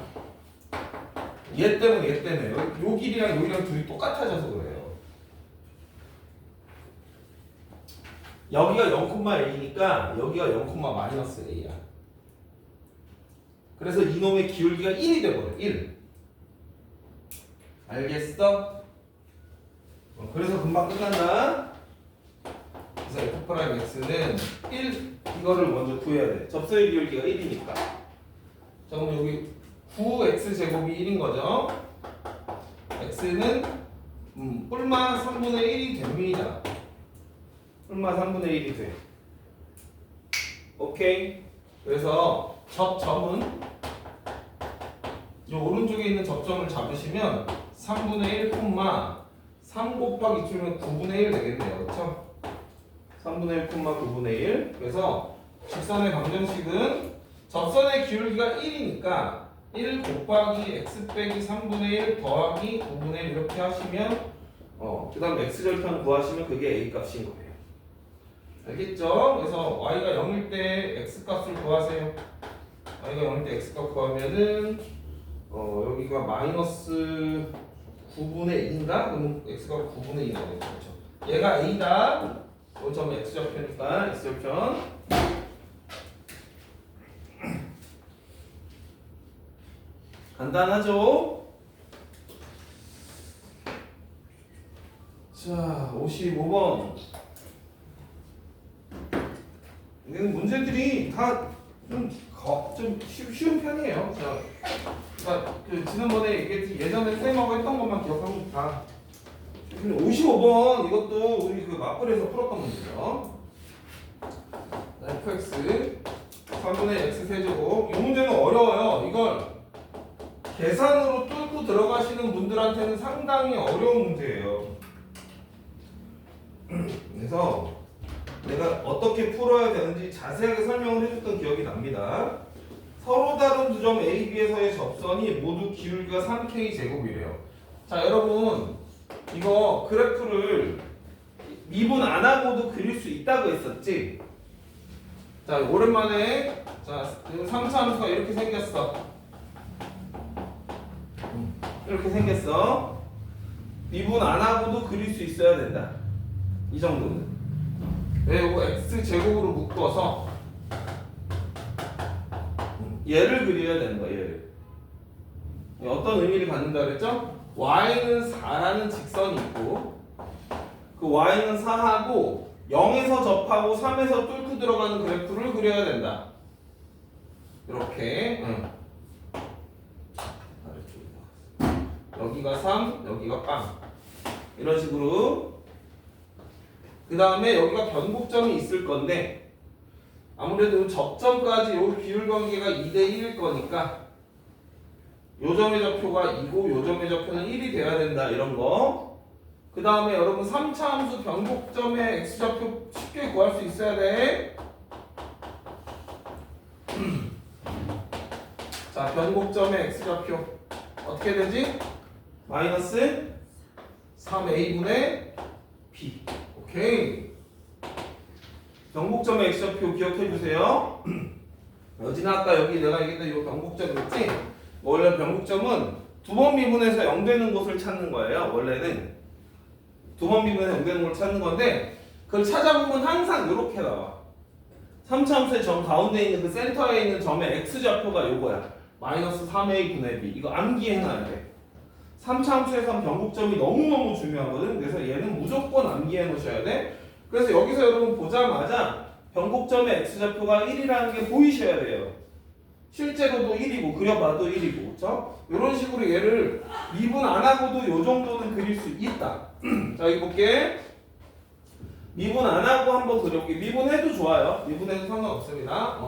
얘 때문에 요 길이랑 여기랑 둘이 똑같아져서 그래요. 여기가 0,A니까 여기가 0,-A야. 그래서 이놈의 기울기가 1이 돼버려. 1. 알겠어? 그래서 금방 끝난다. 그래서 F'X는 1 이거를 먼저 구해야 돼. 접선의 기울기가 1이니까. 자, 그럼 여기 9x제곱이 1인 거죠. x는 뿔마 3분의 1이 됩니다. 뿔마 3분의 1이 돼. 오케이. 그래서 접점은 이 오른쪽에 있는 접점을 잡으시면 3분의 1 콤마 3 곱하기 2면 9분의 1 되겠네요. 그렇죠? 3분의 1 콤마 9분의 1. 그래서 직선의 방정식은 접선의 기울기가 1이니까 1 곱하기 x 빼기 3분의 1 더하기 9분의 1 이렇게 하시면 그 다음 x절편 구하시면 그게 a 값인 거예요. 알겠죠? 그래서 y가 0일 때 x값을 구하세요. y가 0일 때 x값 구하면은 여기가 마이너스 9분의 2인가? 그러면 x가 9분의 2 나오겠죠. 그렇죠? 얘가 a다. 이 점 x절편이니까 x절편. 간단하죠? 자, 55번. 이건 문제들이 다 좀 쉬운 편이에요. 자, 그러니까 그 지난번에 얘기했지, 예전에 쌤하고 했던 것만 기억하면 다. 55번 이것도 우리 그 맞벌이에서 풀었던 문제죠. fx 3분의 x 세제곱. 이 문제는 어려워요. 이걸 계산으로 뚫고 들어가시는 분들한테는 상당히 어려운 문제예요. 그래서 내가 어떻게 풀어야 되는지 자세하게 설명을 해줬던 기억이 납니다. 서로 다른 두 점 A, B에서의 접선이 모두 기울기가 3K 제곱이래요. 자, 여러분 이거 그래프를 미분 안 하고도 그릴 수 있다고 했었지? 자, 오랜만에 자, 3차 함수가 이렇게 생겼어. 이렇게 생겼어. 미분 안 하고도 그릴 수 있어야 된다. 이 정도는. 네, 이거 x 제곱으로 묶어서 얘를 그려야 되는 거야. 얘를. 어떤 의미를 갖는다 그랬죠? y는 4라는 직선이 있고 그 y는 4하고 0에서 접하고 3에서 뚫고 들어가는 그래프를 그려야 된다. 이렇게. 여기가 3, 여기가 빵. 이런 식으로. 그 다음에 여기가 변곡점이 있을 건데 아무래도 접점까지 요 비율 관계가 2대1일 거니까 요 점의 좌표가 2고 요 점의 좌표는 1이 돼야 된다. 이런 거. 그 다음에 여러분 3차 함수 변곡점의 x좌표 쉽게 구할 수 있어야 돼. 자, 변곡점의 x좌표 어떻게 되지? 마이너스 3a분의 b. 오케이. 변곡점의 x좌표 기억해 주세요. 어디나 아까 여기 내가 얘기했던 이 변곡점 있지? 원래 변곡점은 두 번 미분해서 0 되는 곳을 찾는 거예요. 원래는 두 번 미분해서 0 되는 곳을 찾는 건데 그걸 찾아보면 항상 이렇게 나와. 3차 함수의 점 가운데 있는 그 센터에 있는 점의 x좌표가 요거야. 마이너스 3a분의 b. 이거 암기해놔야 돼. 3차 함수에서는 변곡점이 너무너무 중요하거든. 그래서 얘는 무조건 암기해 놓으셔야 돼. 그래서 여기서 여러분 보자마자 변곡점의 x좌표가 1이라는 게 보이셔야 돼요. 실제로도 1이고 그려봐도 1이고. 그렇죠? 이런 식으로 얘를 미분 안 하고도 요 정도는 그릴 수 있다. 자, 여기 볼게. 미분 안 하고 한번 그려볼게. 미분해도 좋아요. 미분해도 상관없습니다.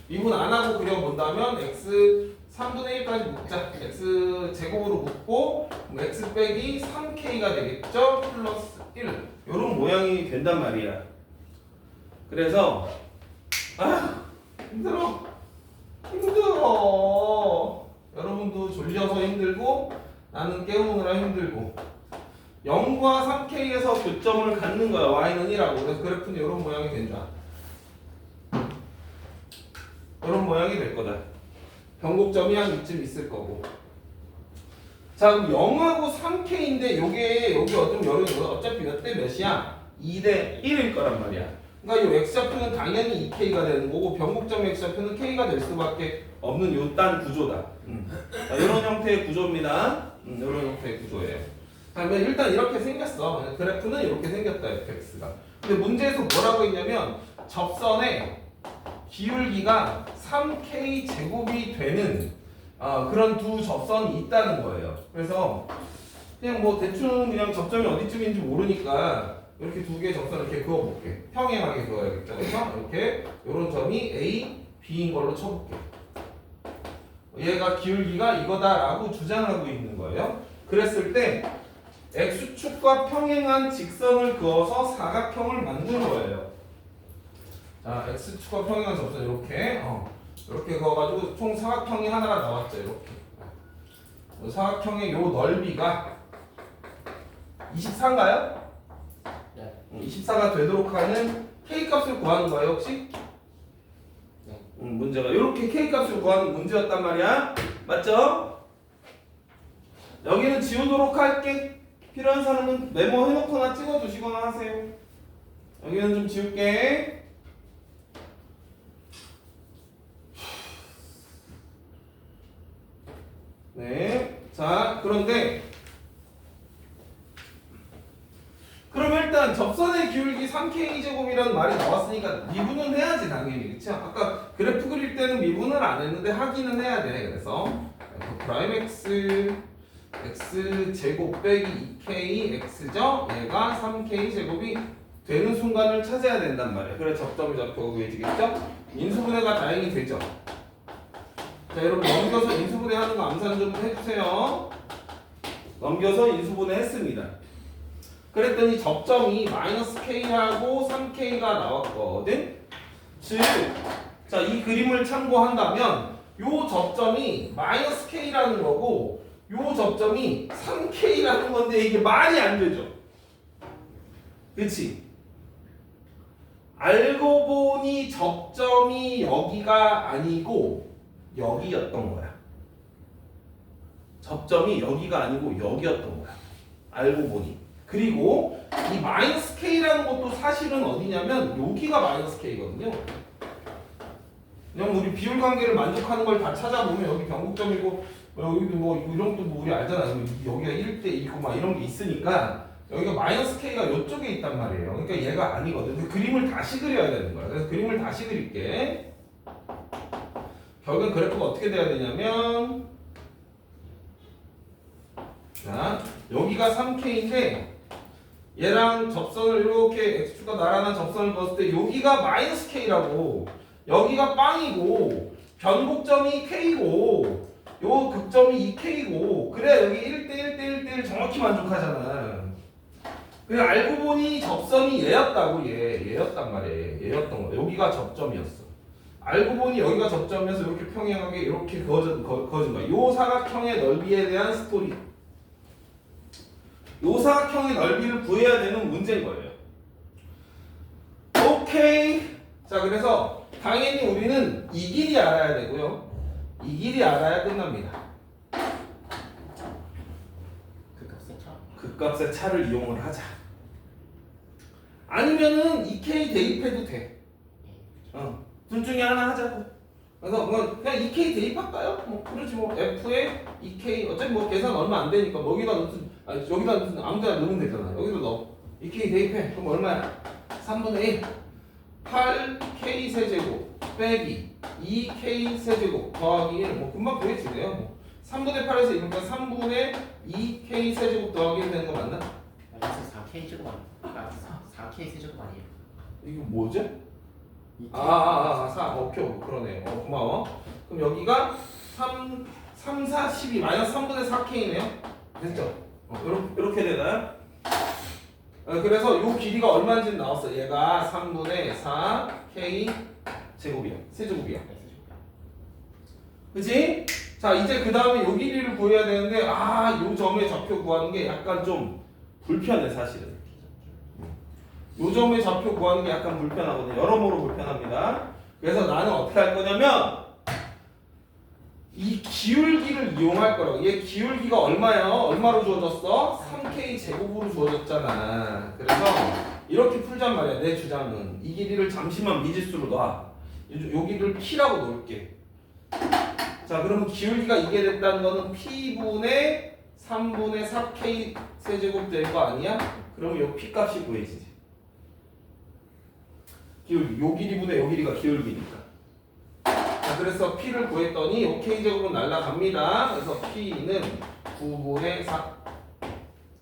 미분 안 하고 그려본다면 x 3분의 1까지 묶자. x 제곱으로 묶고 x 빼기 3k가 되겠죠? 플러스 1. 이런 모양이 된단 말이야. 그래서 힘들어. 여러분도 졸려서 힘들고 나는 깨우느라 힘들고 0과 3k에서 교점을 갖는 거야. y는 1하고. 그래서 그래프는 이런 모양이 된다. 이런 모양이 될 거다. 변곡점이 한 이쯤 있을 거고. 자, 그럼 0하고 3k인데 여기 어떤 여름이 어차피 몇 대 몇이야? 2대 1일 거란 말이야. 그러니까 이 x좌표는 당연히 2k가 되는 거고 변곡점 x좌표는 k가 될 수밖에 없는 요딴 구조다. 자, 이런 형태의 구조입니다. 이런 형태의 구조예요. 자, 그러면 일단 이렇게 생겼어. 그래프는 이렇게 생겼다. fx가. 근데 문제에서 뭐라고 했냐면 접선의 기울기가 3k 제곱이 되는 그런 두 접선이 있다는 거예요. 그래서 그냥 뭐 대충 그냥 접점이 어디쯤인지 모르니까 이렇게 두 개의 접선을 이렇게 그어볼게. 평행하게 그어야겠죠. 그래서 이렇게 이런 점이 A, B인 걸로 쳐볼게. 얘가 기울기가 이거다라고 주장하고 있는 거예요. 그랬을 때 X축과 평행한 직선을 그어서 사각형을 만드는 거예요. 자, X축과 평행한 접선 이렇게 이렇게 그어가지고 총 사각형이 하나가 나왔죠. 이렇게 사각형의 요 넓이가 24인가요? 네. 24가 되도록 하는 K값을 구하는 거예요, 혹시? 네. 문제가 이렇게 K값을 구하는 문제였단 말이야. 맞죠? 여기는 지우도록 할게. 필요한 사람은 메모해놓거나 찍어두시거나 하세요. 여기는 좀 지울게. 네. 자, 그런데 그럼 일단 접선의 기울기 3K제곱이라는 말이 나왔으니까 미분은 해야지 당연히. 그치? 아까 그래프 그릴 때는 미분을 안 했는데 하기는 해야 돼. 그래서 프라임 x 제곱 빼기 2k x죠? 얘가 3k 제곱이 되는 순간을 찾아야 된단 말이에요. 그래 접점이 잡혀고 구해지겠죠? 인수분해가 다행히 되죠. 자, 여러분 넘겨서 인수분해 하는 거 암산 좀 해주세요. 넘겨서 인수분해 했습니다. 그랬더니 접점이 마이너스 k하고 3k가 나왔거든. 즉, 자, 이 그림을 참고한다면 요 접점이 마이너스 k라는 거고 요 접점이 3k라는 건데 이게 말이 안 되죠. 그치? 알고 보니 접점이 여기가 아니고 여기였던 거야. 접점이 여기가 아니고 여기였던 거야. 알고 보니. 그리고 이 마이너스 k라는 것도 사실은 어디냐면 여기가 마이너스 k거든요. 그냥 우리 비율 관계를 만족하는 걸 다 찾아보면 여기 변곡점이고 여기도 뭐 이런 것도 뭐 우리 알잖아. 여기가 1대 2고 막 이런 게 있으니까 여기가 마이너스 k가 이쪽에 있단 말이에요. 그러니까 얘가 아니거든. 그 그림을 다시 그려야 되는 거야. 그래서 그림을 다시 그릴게. 결국엔 그래프가 어떻게 돼야 되냐면 자, 여기가 3k인데 얘랑 접선을 이렇게 x축과 나란한 접선을 그었을 때 여기가 마이너스 k라고 여기가 빵이고 변곡점이 k고 요 극점이 2k고 그래 여기 1대1대1대1 정확히 만족하잖아. 그래 알고 보니 접선이 얘였다고 얘였단 말이에요. 얘였던 거. 여기가 접점이었어. 알고 보니 여기가 접점이어서 이렇게 평행하게 이렇게 그어진 거야. 요 사각형의 넓이에 대한 스토리. 요 사각형의 넓이를 구해야 되는 문제인 거예요. 오케이. 자, 그래서 당연히 우리는 이 길이 알아야 되고요. 이 길이 알아야 끝납니다. 그 값의 차를 이용을 하자. 아니면은 2K 대입해도 돼. 둘 중에 하나 하자고. 그래서 뭐 그냥 2K 대입할까요? 뭐 그렇지 뭐 F에 2K 어차피 뭐 계산 얼마 안 되니까 뭐 여기다 넣든 여기다 넣든 아무데나 넣으면 되잖아. 여기다 넣어. 2K 대입해. 그럼 얼마야? 3분의 1 8K 세제곱 빼기 2K 세제곱 더하기 1 뭐 금방 구해지네요. 뭐 3분의 8에서 이니까 3분의 2K 세제곱 더하기 1 되는 거 맞나? 마이너스 4K 제곱 아니에요? 4K 세제곱 아니에요? 이거 뭐지? 4 오케이 그러네. 고마워. 그럼 여기가 3, 4, 12 마이너스 3분의 4K네요. 됐죠? 이렇게 되나요? 그래서 요 길이가 얼마인지 나왔어. 얘가 3분의 4K 제곱이야. 세제곱이야. 그치? 자 이제 그 다음에 요 길이를 구해야 되는데 요 점의 좌표 구하는 게 약간 좀 불편해 사실은. 요 점의 좌표 구하는 게 약간 불편하거든요. 여러모로 불편합니다. 그래서 나는 어떻게 할 거냐면 이 기울기를 이용할 거라고. 얘 기울기가 얼마예요? 얼마로 주어졌어? 3K 제곱으로 주어졌잖아. 그래서 이렇게 풀잔 말이야. 내 주장은 이 길이를 잠시만 미지수로 놔. 요 길이를 P라고 놓을게. 자 그러면 기울기가 이게 됐다는 거는 P분의 3분의 4K 세제곱 될 거 아니야? 그러면 요 P 값이 구해지지. 기울기 요 길이분의 요 길이가 기울기니까. 자, 그래서 P를 구했더니 요 K제곱은 날라갑니다. 그래서 P는 9분의 4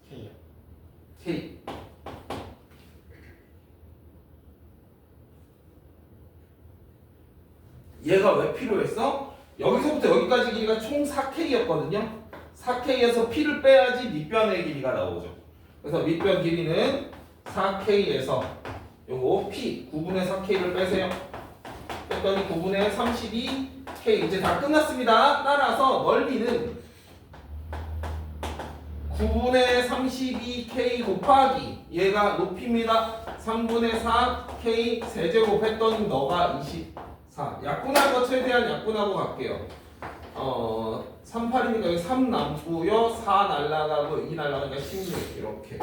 K요. K. 얘가 왜 필요했어? 여기서부터 여기까지 길이가 총 4K였거든요. 4K에서 P를 빼야지 밑변의 길이가 나오죠. 그래서 밑변 길이는 4K에서 요거 P 9분의 4K를 빼세요. 뺐더니 9분의 32K. 이제 다 끝났습니다. 따라서 넓이는 9분의 32K 곱하기 얘가 높이입니다. 3분의 4K 세제곱 했더니 너가 24. 약분할 거 최대한 약분하고 갈게요. 38이니까 여기 3 남고요. 4 날라가고 2 날라가니까 16 이렇게.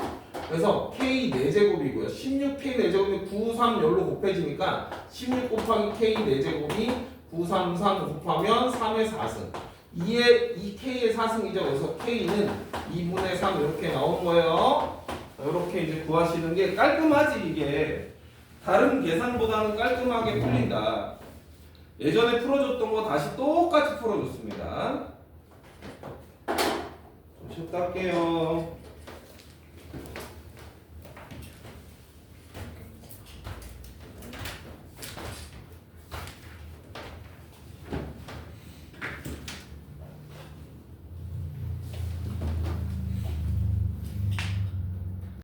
그래서 K 4제곱이고요. 16K 4제곱이 9, 3 열로 곱해지니까 16 곱하기 K 4제곱이 9, 3, 3 곱하면 3의 4승. 2K의 4승이죠. 그래서 K는 2분의 3 이렇게 나온 거예요. 이렇게 이제 구하시는 게 깔끔하지 이게. 다른 계산보다는 깔끔하게 풀린다. 예전에 풀어줬던 거 다시 똑같이 풀어줬습니다. 좀 쉬었다 할게요.